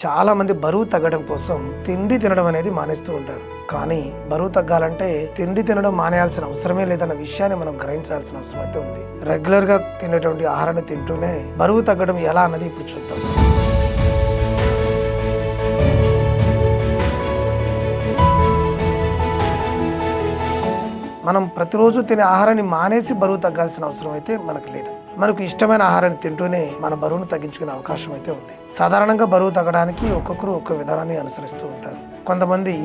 చాలా మంది బరువు తగ్గడం కోసం తిండి తినడం అనేది మానేస్తూ ఉంటారు. కానీ బరువు తగ్గాలంటే తిండి తినడం మానేయాల్సిన అవసరమే లేదన్న విషయాన్ని మనం గ్రహించాల్సిన అవసరం అయితే ఉంది. రెగ్యులర్ గా తినేటువంటి ఆహారాన్ని తింటూనే బరువు తగ్గడం ఎలా అన్నది ఇప్పుడు చూద్దాం. మనం ప్రతిరోజు తినే ఆహారాన్ని మానేసి బరువు తగ్గాల్సిన అవసరం అయితే మనకు లేదు. మనకు ఇష్టమైన ఆహారాన్ని తింటూనే మన బరువును తగ్గించుకునే అవకాశం అయితే ఉంది. సాధారణంగా బరువు తగ్గడానికి ఒక్కొక్కరు ఒక్క విధానాన్ని అనుసరిస్తూ ఉంటారు. కొంతమంది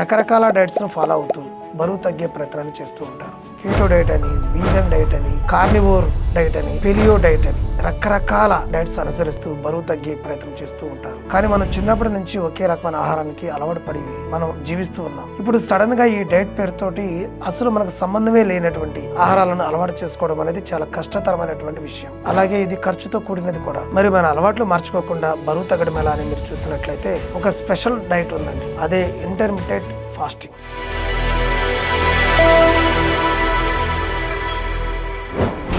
రకరకాల డైట్స్ను ఫాలో అవుతూ బరువు తగ్గే ప్రయత్నాన్ని చేస్తూ ఉంటారు. కీటో డైట్ అని, వీగన్ డైట్ అని, కార్నివోర్ డైట్ అని, పెలియో డైట్ అని రకరకాల డైట్స్ అనుసరిస్తూ బరువు తగ్గే ప్రయత్నం చేస్తూ ఉంటారు. కానీ మనం చిన్నప్పటి నుంచి ఒకే రకమైన ఆహారానికి అలవాటు పడి మనం జీవిస్తూ ఉన్నాం. ఇప్పుడు సడన్ గా ఈ డైట్ పేరుతోటి అసలు మనకు సంబంధమే లేనటువంటి ఆహారాలను అలవాటు చేసుకోవడం అనేది చాలా కష్టతరమైనటువంటి విషయం. అలాగే ఇది ఖర్చుతో కూడినది కూడా. మరి మన అలవాట్లు మార్చుకోకుండా బరువు తగ్గడం ఎలా అని మీరు చూసినట్లయితే ఒక స్పెషల్ డైట్ ఉందండి. అదే ఇంటర్మిటెంట్ ఫాస్టింగ్.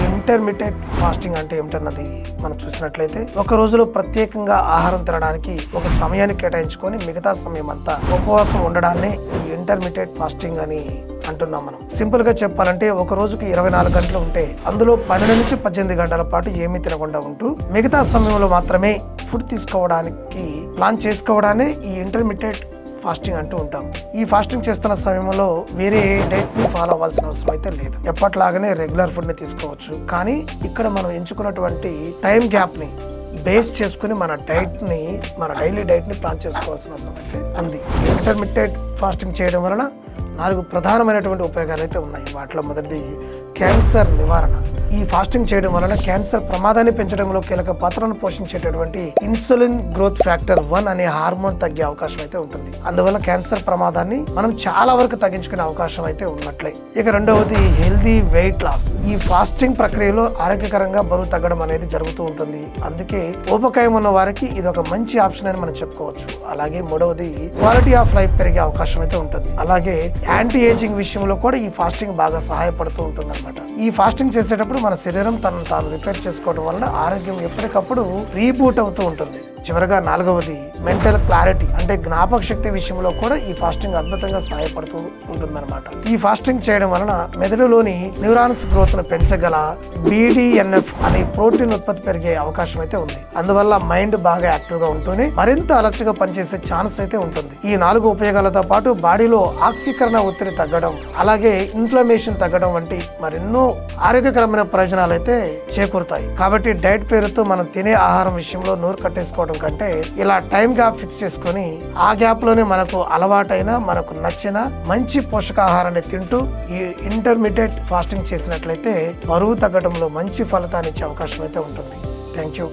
ఇంటర్మిటెంట్ ఫాస్టింగ్ అంటే ఏమిటన్నది మనం చూసినట్లయితే ఒక రోజులో ప్రత్యేకంగా ఆహారం తినడానికి ఒక సమయాన్ని కేటాయించుకొని మిగతా సమయం అంతా ఉపవాసం ఉండడాన్ని ఈ ఇంటర్మిటెంట్ ఫాస్టింగ్ అని అంటున్నాం. మనం సింపుల్ గా చెప్పాలంటే ఒక రోజుకి 24 గంటలు ఉంటే అందులో 12 నుంచి 18 గంటల పాటు ఏమీ తినకుండా ఉంటూ మిగతా సమయంలో మాత్రమే ఫుడ్ తీసుకోవడానికి ప్లాన్ చేసుకోవడాన్ని ఈ ఇంటర్మిటెంట్ ఫాస్టింగ్ అంటూ ఉంటాం. ఈ ఫాస్టింగ్ చేస్తున్న సమయంలో వేరే డైట్ ని ఫాలో అవ్వాల్సిన అవసరం అయితే లేదు. ఎప్పట్లాగానే రెగ్యులర్ ఫుడ్ ని తీసుకోవచ్చు. కానీ ఇక్కడ మనం ఎంచుకున్నటువంటి టైం గ్యాప్ ని బేస్ చేసుకుని మన డైలీ డైట్ ని ప్లాన్ చేసుకోవాల్సిన అవసరం అయితే ఉంది. ఇంటర్మిటెంట్ ఫాస్టింగ్ చేయడం వలన 4 ప్రధానమైనటువంటి ఉపయోగాలు అయితే ఉన్నాయి. వాటిలో మొదటిది క్యాన్సర్ నివారణ. ఈ ఫాస్టింగ్ చేయడం వలన క్యాన్సర్ ప్రమాదాన్ని పెంచడంలో కీలక పాత్రను పోషించేటటువంటి ఇన్సులిన్ గ్రోత్ ఫ్యాక్టర్ 1 అనే హార్మోన్ తగ్గే అవకాశం అయితే ఉంటుంది. అందువల్ల క్యాన్సర్ ప్రమాదాన్ని మనం చాలా వరకు తగ్గించుకునే అవకాశం అయితే ఉన్నట్లే. ఇక రెండవది హెల్దీ వెయిట్ లాస్. ఈ ఫాస్టింగ్ ప్రక్రియలో ఆరోగ్యకరంగా బరువు తగ్గడం అనేది జరుగుతూ ఉంటుంది. అందుకే ఊబకాయం ఉన్న వారికి ఇది ఒక మంచి ఆప్షన్ అని మనం చెప్పుకోవచ్చు. అలాగే మూడవది క్వాలిటీ ఆఫ్ లైఫ్ పెరిగే అవకాశం అయితే ఉంటుంది. అలాగే యాంటీ ఏజింగ్ విషయంలో కూడా ఈ ఫాస్టింగ్ బాగా సహాయపడుతూ ఉంటుంది అనమాట. ఈ ఫాస్టింగ్ చేసేటప్పుడు మన శరీరం తనను తాను రిపేర్ చేసుకోవడం వలన ఆరోగ్యం ఎప్పటికప్పుడు రీబూట్ అవుతూ ఉంటుంది. చివరగా 4వది మెంటల్ క్లారిటీ. అంటే జ్ఞాపక శక్తి విషయంలో కూడా ఈ ఫాస్టింగ్ అద్భుతంగా సహాయపడుతూ ఉంటుందన్నమాట. ఈ ఫాస్టింగ్ చేయడం వలన మెదడులోని న్యూరాన్స్ గ్రోత్ ను పెంచగల BDNF అనే ప్రోటీన్ ఉత్పత్తి పెరిగే అవకాశం అయితే ఉంది. అందువల్ల మైండ్ బాగా యాక్టివ్ గా ఉంటూనే మరింత అలర్ట్ గా పనిచేసే ఛాన్స్ అయితే ఉంటుంది. ఈ 4 ఉపయోగాలతో పాటు బాడీలో ఆక్సీకరణ ఒత్తిడి తగ్గడం, అలాగే ఇన్ఫ్లమేషన్ తగ్గడం వంటి మరెన్నో ఆరోగ్యకరమైన ప్రయోజనాలు అయితే చేకూరుతాయి. కాబట్టి డైట్ పేరుతో మనం తినే ఆహారం విషయంలో నోరు కట్టేసుకోవడం కంటే ఇలా టైం గ్యాప్ ఫిక్స్ చేసుకొని ఆ గ్యాప్ లోనే మనకు అలవాటైన మనకు నచ్చిన మంచి పోషకాహారాన్ని తింటూ ఈ ఇంటర్మిటెంట్ ఫాస్టింగ్ చేసినట్లయితే బరువు తగ్గడంలో మంచి ఫలితాన్ని ఇచ్చే అవకాశం అయితే ఉంటుంది. Thank you.